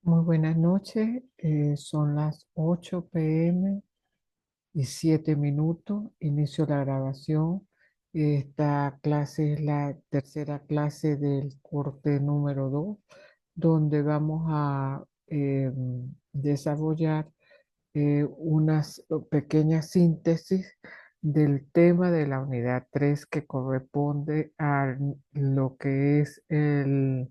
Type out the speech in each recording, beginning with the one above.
Muy buenas noches, son las 8 p.m. y 7 minutos. Inicio la grabación. Esta clase es la tercera clase del corte número 2, donde vamos a desarrollar unas pequeñas síntesis del tema de la unidad 3 que corresponde a lo que es el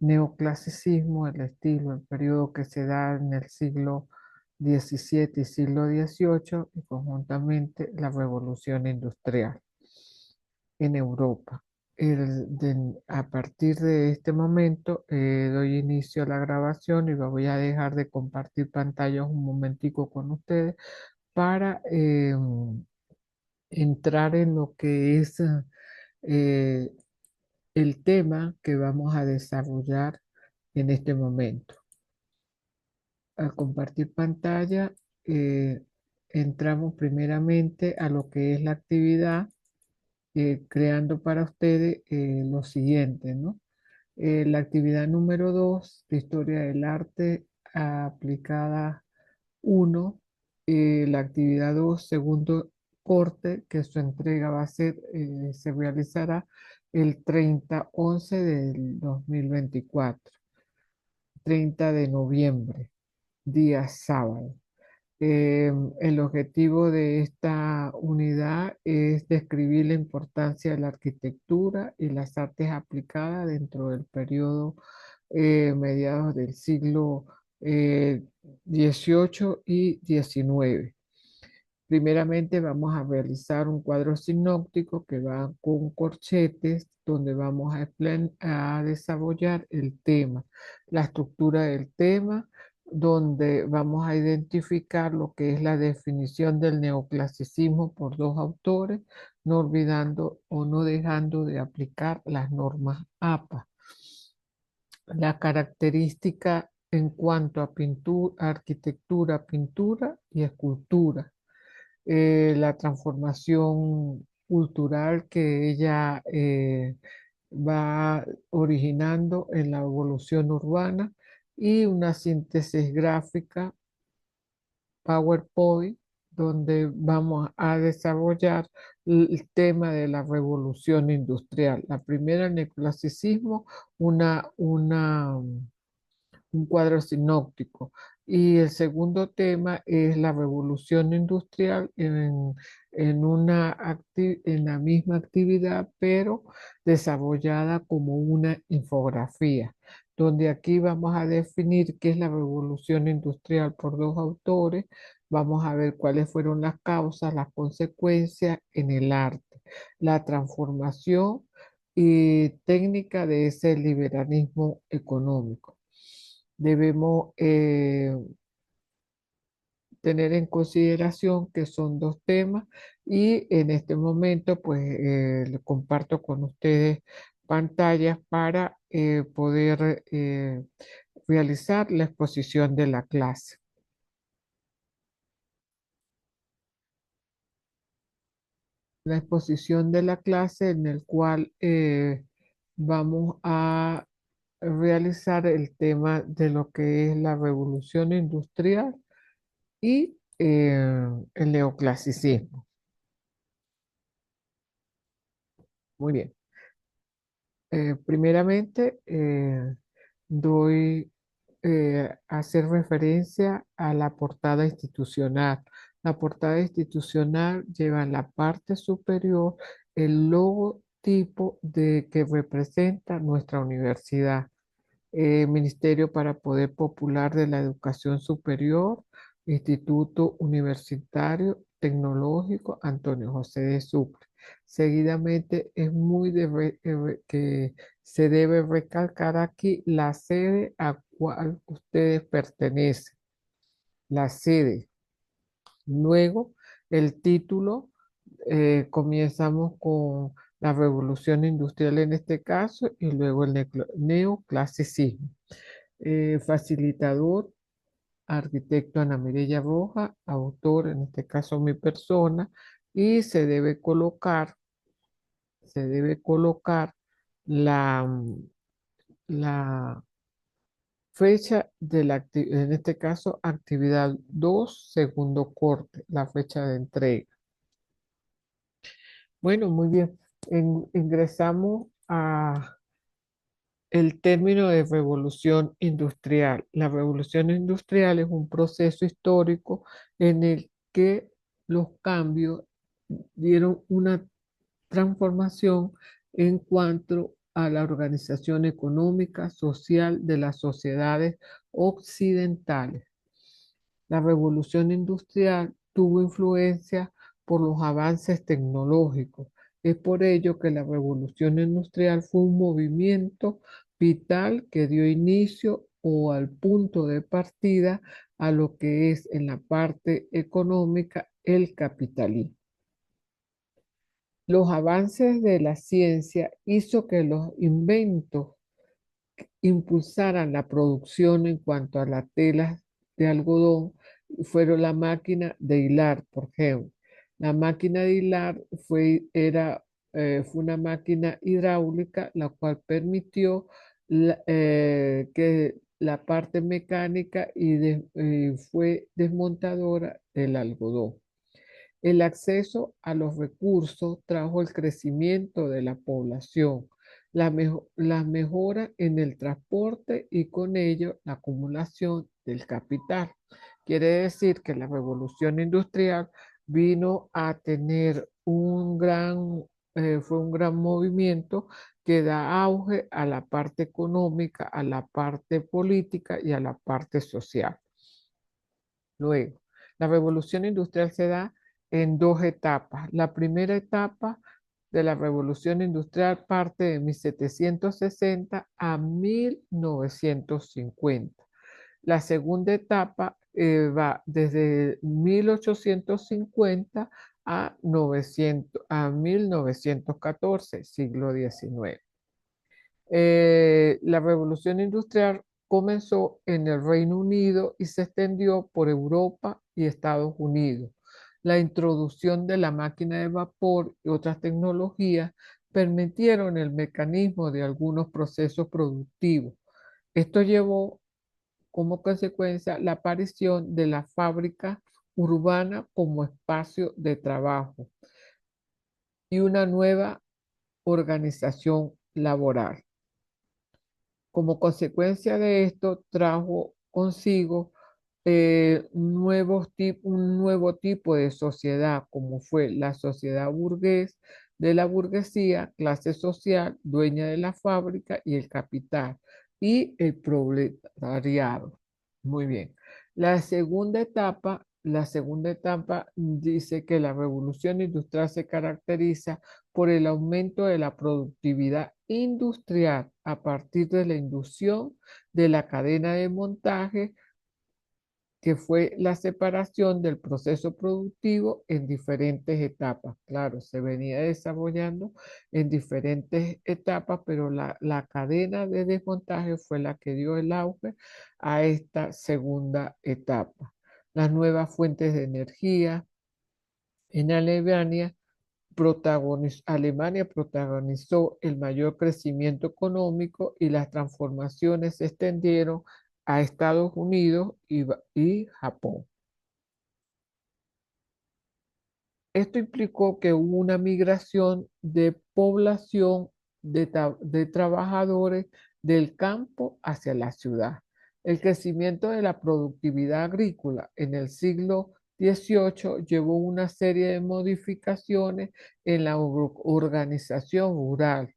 neoclasicismo, el estilo, el periodo que se da en el siglo XVII y siglo XVIII y conjuntamente la revolución industrial en Europa. A partir de este momento doy inicio a la grabación y voy a dejar de compartir pantallas un momentico con ustedes para entrar en lo que es eh, el tema que vamos a desarrollar en este momento. Al compartir pantalla, eh, entramos primeramente a lo que es la actividad, creando para ustedes lo siguiente, ¿no? La actividad número 2 de Historia del Arte aplicada 1, la actividad 2 segundo corte, que su entrega va a ser, se realizará el 30/11 del 2024, 30 de noviembre, día sábado. El objetivo de esta unidad es describir la importancia de la arquitectura y las artes aplicadas dentro del periodo mediados del siglo XVIII y XIX. Primeramente vamos a realizar un cuadro sinóptico que va con corchetes, donde vamos a desarrollar el tema, la estructura del tema, donde vamos a identificar lo que es la definición del neoclasicismo por dos autores, no olvidando o no dejando de aplicar las normas APA. La característica en cuanto a pintura, arquitectura, pintura y escultura, la transformación cultural que ella va originando en la evolución urbana y una síntesis gráfica PowerPoint, donde vamos a desarrollar el tema de la revolución industrial. La primera, el neoclasicismo, un cuadro sinóptico. Y el segundo tema es la revolución industrial en la misma actividad, pero desarrollada como una infografía, donde aquí vamos a definir qué es la revolución industrial por dos autores, vamos a ver cuáles fueron las causas, las consecuencias en el arte, la transformación y técnica de ese liberalismo económico. Debemos tener en consideración que son dos temas y en este momento pues comparto con ustedes pantallas para poder realizar la exposición de la clase. La exposición de la clase en el cual vamos a realizar el tema de lo que es la revolución industrial y el neoclasicismo. Muy bien. Primeramente, doy a hacer referencia a la portada institucional. La portada institucional lleva en la parte superior el logotipo que representa nuestra universidad. Ministerio para Poder Popular de la Educación Superior, Instituto Universitario Tecnológico Antonio José de Sucre. Seguidamente es que se debe recalcar aquí la sede a cual ustedes pertenecen, la sede. Luego, el título, comenzamos con la revolución industrial en este caso y luego el neoclasicismo. Facilitador, arquitecto Ana Mireya Roja, autor, en este caso mi persona, y se debe colocar la, la Fecha de en este caso, actividad 2 segundo corte, la fecha de entrega. Bueno, muy bien. Ingresamos a el término de revolución industrial. La revolución industrial es un proceso histórico en el que los cambios dieron una transformación en cuanto a la organización económica, social de las sociedades occidentales. La revolución industrial tuvo influencia por los avances tecnológicos. Es por ello que la revolución industrial fue un movimiento vital que dio inicio o al punto de partida a lo que es en la parte económica el capitalismo. Los avances de la ciencia hizo que los inventos impulsaran la producción en cuanto a las telas de algodón fueron la máquina de hilar, por ejemplo. La máquina de hilar fue una máquina hidráulica, la cual permitió que la parte mecánica fue desmontadora del algodón. El acceso a los recursos trajo el crecimiento de la población, la mejora en el transporte y con ello la acumulación del capital. Quiere decir que la revolución industrial vino a tener fue un gran movimiento que da auge a la parte económica, a la parte política y a la parte social. Luego, la revolución industrial se da en dos etapas. La primera etapa de la revolución industrial parte de 1760 a 1950. La segunda etapa va desde 1850 a 1914, siglo XIX. La revolución industrial comenzó en el Reino Unido y se extendió por Europa y Estados Unidos. La introducción de la máquina de vapor y otras tecnologías permitieron el mecanismo de algunos procesos productivos. Esto llevó como consecuencia la aparición de la fábrica urbana como espacio de trabajo y una nueva organización laboral. Como consecuencia de esto, trajo consigo un nuevo tipo de sociedad, como fue la sociedad burgués, de la burguesía, clase social, dueña de la fábrica y el capital, y el proletariado. Muy bien. La segunda etapa dice que la revolución industrial se caracteriza por el aumento de la productividad industrial a partir de la inducción de la cadena de montaje, que fue la separación del proceso productivo en diferentes etapas. Claro, se venía desarrollando en diferentes etapas, pero la cadena de desmontaje fue la que dio el auge a esta segunda etapa. Las nuevas fuentes de energía en Alemania protagonizó el mayor crecimiento económico y las transformaciones se extendieron a Estados Unidos y Japón. Esto implicó que hubo una migración de población de trabajadores del campo hacia la ciudad. El crecimiento de la productividad agrícola en el siglo XVIII llevó una serie de modificaciones en la organización rural,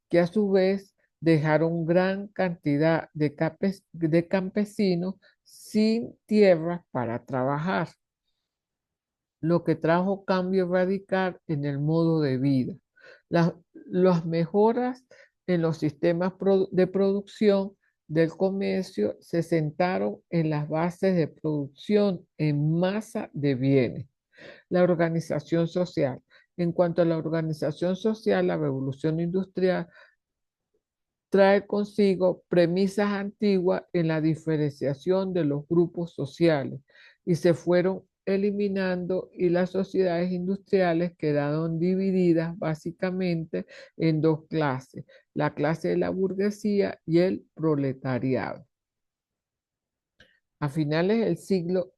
que a su vez dejaron gran cantidad de campesinos sin tierras para trabajar, lo que trajo cambio radical en el modo de vida. Las mejoras en los sistemas de producción del comercio se sentaron en las bases de producción en masa de bienes. La organización social. En cuanto a la organización social, la revolución industrial trae consigo premisas antiguas en la diferenciación de los grupos sociales y se fueron eliminando y las sociedades industriales quedaron divididas básicamente en dos clases, la clase de la burguesía y el proletariado. A finales del siglo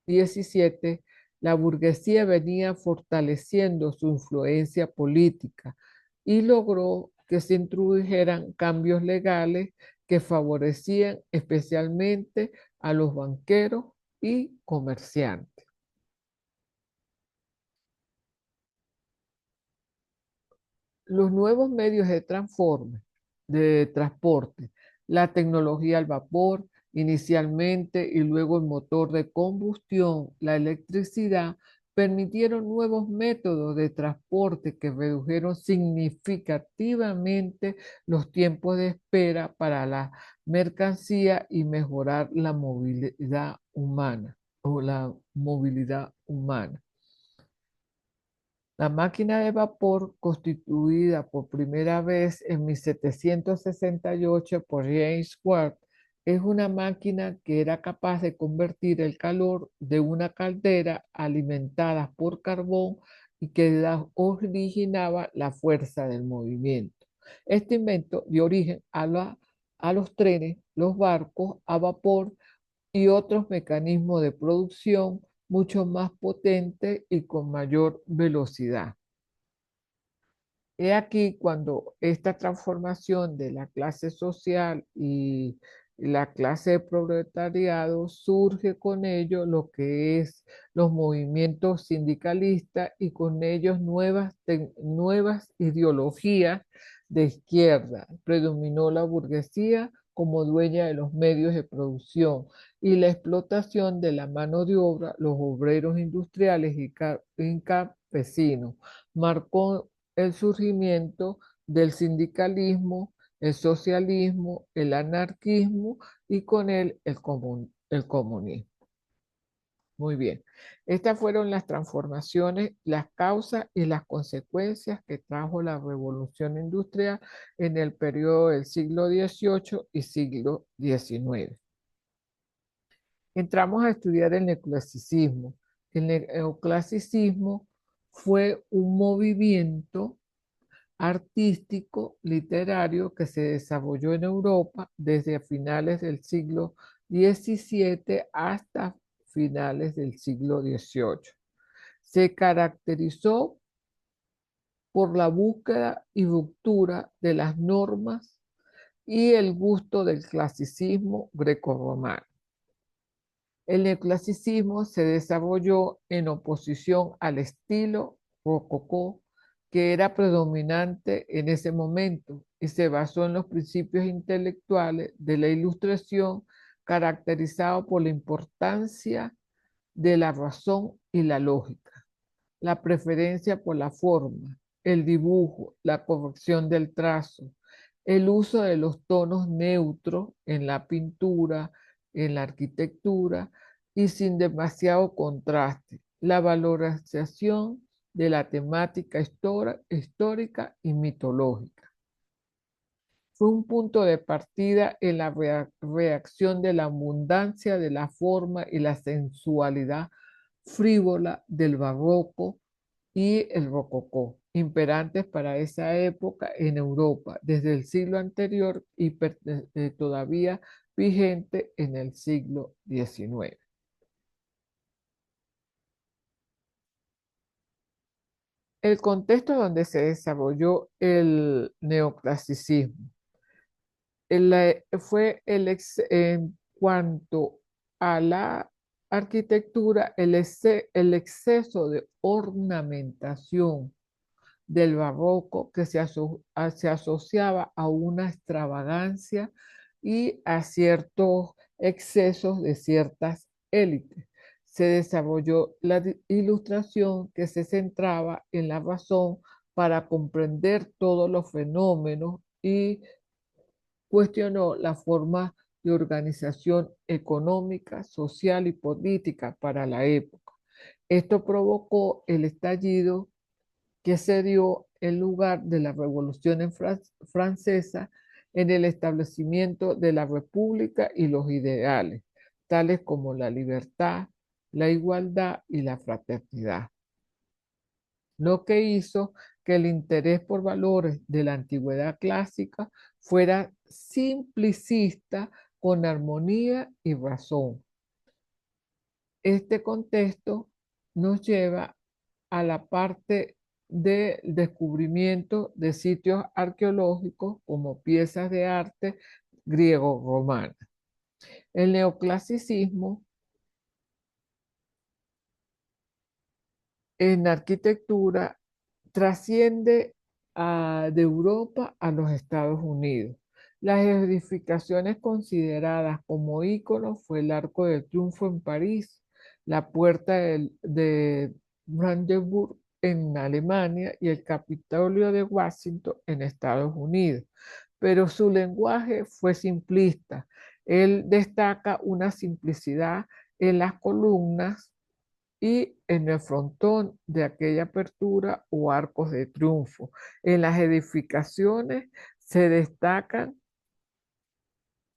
XVII, la burguesía venía fortaleciendo su influencia política y logró que se introdujeran cambios legales que favorecían especialmente a los banqueros y comerciantes. Los nuevos medios de transporte, la tecnología al vapor inicialmente y luego el motor de combustión, la electricidad, permitieron nuevos métodos de transporte que redujeron significativamente los tiempos de espera para la mercancía y mejorar la movilidad humana o la movilidad humana. La máquina de vapor, constituida por primera vez en 1768 por James Watt, es una máquina que era capaz de convertir el calor de una caldera alimentada por carbón y que originaba la fuerza del movimiento. Este invento dio origen a los trenes, los barcos a vapor y otros mecanismos de producción mucho más potentes y con mayor velocidad. He aquí cuando esta transformación de la clase social y la clase de proletariado surge con ello lo que es los movimientos sindicalistas y con ellos nuevas ideologías de izquierda. Predominó la burguesía como dueña de los medios de producción y la explotación de la mano de obra, los obreros industriales y campesinos. Marcó el surgimiento del sindicalismo, el socialismo, el anarquismo y con él el comunismo. Muy bien. Estas fueron las transformaciones, las causas y las consecuencias que trajo la revolución industrial en el periodo del siglo XVIII y siglo XIX. Entramos a estudiar el neoclasicismo. El neoclasicismo fue un movimiento artístico, literario que se desarrolló en Europa desde finales del siglo XVII hasta finales del siglo XVIII. Se caracterizó por la búsqueda y ruptura de las normas y el gusto del clasicismo grecorromano. El neoclasicismo se desarrolló en oposición al estilo rococó que era predominante en ese momento y se basó en los principios intelectuales de la Ilustración, caracterizado por la importancia de la razón y la lógica, la preferencia por la forma, el dibujo, la corrección del trazo, el uso de los tonos neutros en la pintura, en la arquitectura y sin demasiado contraste, la valorización de la temática histórica y mitológica. Fue un punto de partida en la reacción de la abundancia de la forma y la sensualidad frívola del barroco y el rococó, imperantes para esa época en Europa desde el siglo anterior y todavía vigente en el siglo XIX. El contexto donde se desarrolló el neoclasicismo en cuanto a la arquitectura, el exceso de ornamentación del barroco que se asociaba a una extravagancia y a ciertos excesos de ciertas élites. Se desarrolló la ilustración que se centraba en la razón para comprender todos los fenómenos y cuestionó la forma de organización económica, social y política para la época. Esto provocó el estallido que se dio en lugar de la Revolución Francesa en el establecimiento de la República y los ideales, tales como la libertad, la igualdad y la fraternidad, lo que hizo que el interés por valores de la antigüedad clásica fuera simplicista con armonía y razón, este contexto nos lleva a la parte de descubrimiento de sitios arqueológicos como piezas de arte griego-romana. El neoclasicismo en arquitectura trasciende de Europa a los Estados Unidos. Las edificaciones consideradas como íconos fue el Arco del Triunfo en París, la Puerta de Brandenburg en Alemania y el Capitolio de Washington en Estados Unidos. Pero su lenguaje fue simplista. Él destaca una simplicidad en las columnas y en el frontón de aquella apertura o arcos de triunfo. En las edificaciones se destacan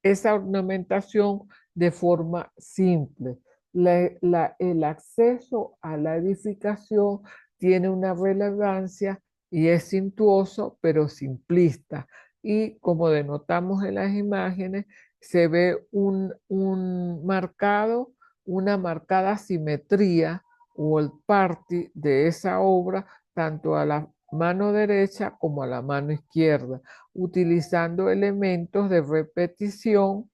esa ornamentación de forma simple. El acceso a la edificación tiene una relevancia y es suntuoso, pero simplista. Y como denotamos en las imágenes, se ve una marcada simetría o el parti de esa obra, tanto a la mano derecha como a la mano izquierda, utilizando elementos de repetición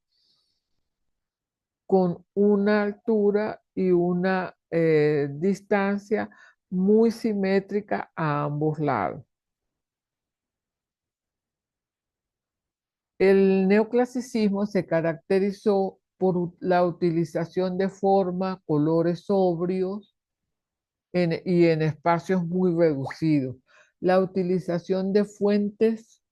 con una altura y una distancia muy simétrica a ambos lados. El neoclasicismo se caracterizó por la utilización de forma, colores sobrios y en espacios muy reducidos. La utilización de fuentes,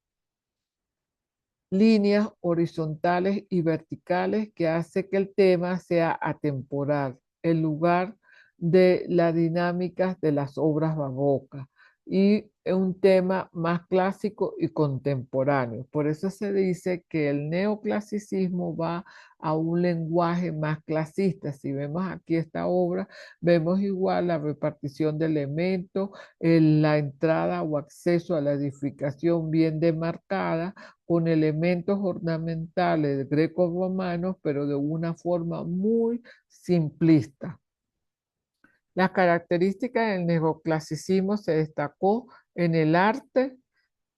líneas horizontales y verticales que hace que el tema sea atemporal, en lugar de las dinámicas de las obras barrocas y un tema más clásico y contemporáneo. Por eso se dice que el neoclasicismo va a un lenguaje más clasista. Si vemos aquí esta obra, vemos igual la repartición de elementos, la entrada o acceso a la edificación bien demarcada, con elementos ornamentales greco-romanos, pero de una forma muy simplista. Las características del neoclasicismo se destacó en el arte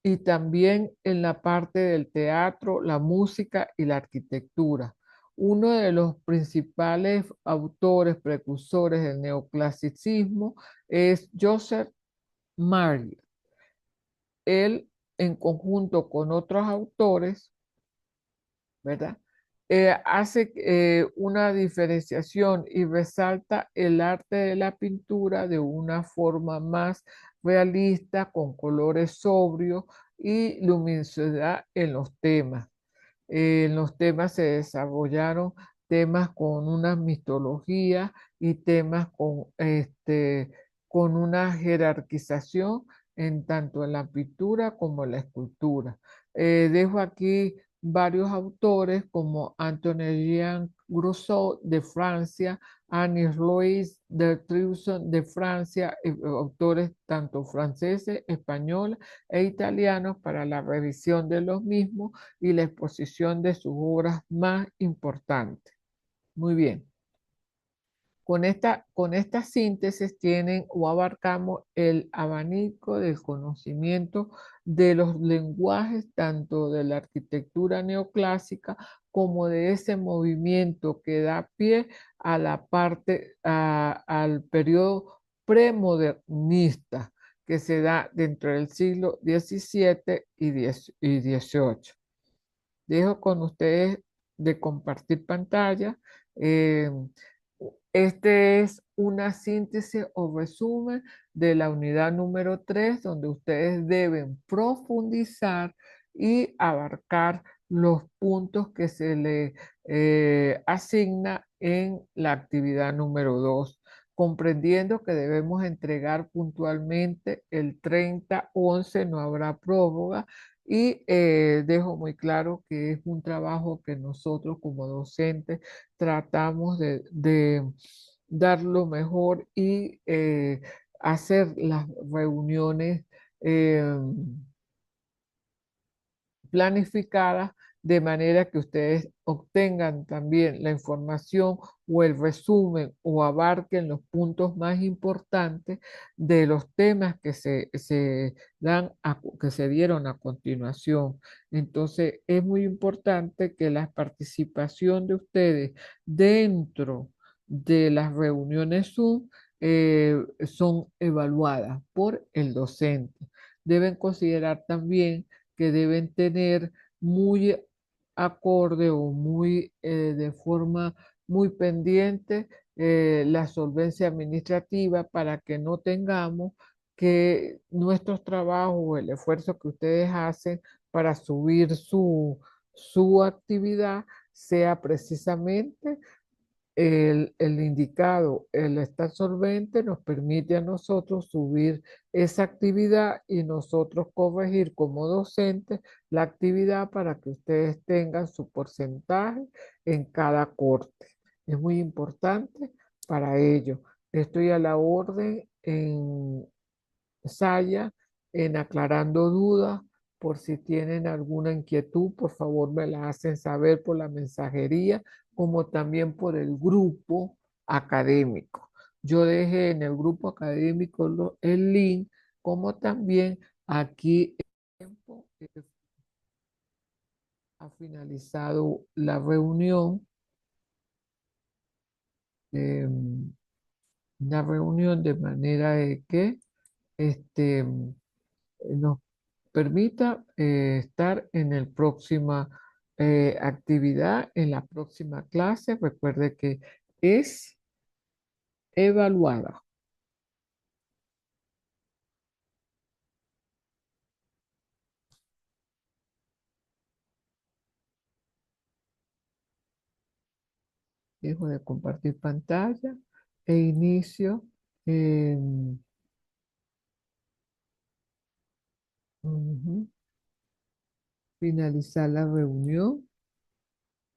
y también en la parte del teatro, la música y la arquitectura. Uno de los principales autores precursores del neoclasicismo es Joseph Marius. Él, en conjunto con otros autores, ¿verdad? Hace una diferenciación y resalta el arte de la pintura de una forma más realista, con colores sobrios y luminosidad en los temas. En los temas se desarrollaron temas con una mitología y temas con una jerarquización en tanto en la pintura como en la escultura. Dejo aquí varios autores como Antoine Jean Grousseau de Francia, Anis Louis de Trevisan de Francia, autores tanto franceses, españoles e italianos para la revisión de los mismos y la exposición de sus obras más importantes. Muy bien. Con esta síntesis tienen o abarcamos el abanico del conocimiento de los lenguajes, tanto de la arquitectura neoclásica como de ese movimiento que da pie a la parte, al periodo premodernista que se da dentro del siglo XVII y XVIII. Dejo con ustedes de compartir pantalla. Eh, este es una síntesis o resumen de la unidad número 3, donde ustedes deben profundizar y abarcar los puntos que se le asigna en la actividad número 2, comprendiendo que debemos entregar puntualmente el 30/11, no habrá prórroga, y dejo muy claro que es un trabajo que nosotros como docentes tratamos de dar lo mejor y hacer las reuniones eh, planificadas de manera que ustedes obtengan también la información o el resumen o abarquen los puntos más importantes de los temas que se dan que se dieron a continuación. Entonces, es muy importante que la participación de ustedes dentro de las reuniones Zoom son evaluadas por el docente. Deben considerar también que deben tener muy acorde o muy de forma muy pendiente la solvencia administrativa para que no tengamos que nuestros trabajos o el esfuerzo que ustedes hacen para subir su actividad sea precisamente el indicado, el estar solvente nos permite a nosotros subir esa actividad y nosotros corregir como docentes la actividad para que ustedes tengan su porcentaje en cada corte. Es muy importante para ello. Estoy a la orden en Saya en aclarando dudas. Por si tienen alguna inquietud, por favor me la hacen saber por la mensajería, como también por el grupo académico. Yo dejé en el grupo académico el link, como también aquí ha finalizado la reunión, la reunión de manera de que nos permita estar en el próxima actividad, en la próxima clase. Recuerde que es evaluada. Dejo de compartir pantalla e inicio. Ujú, finalizar la reunión.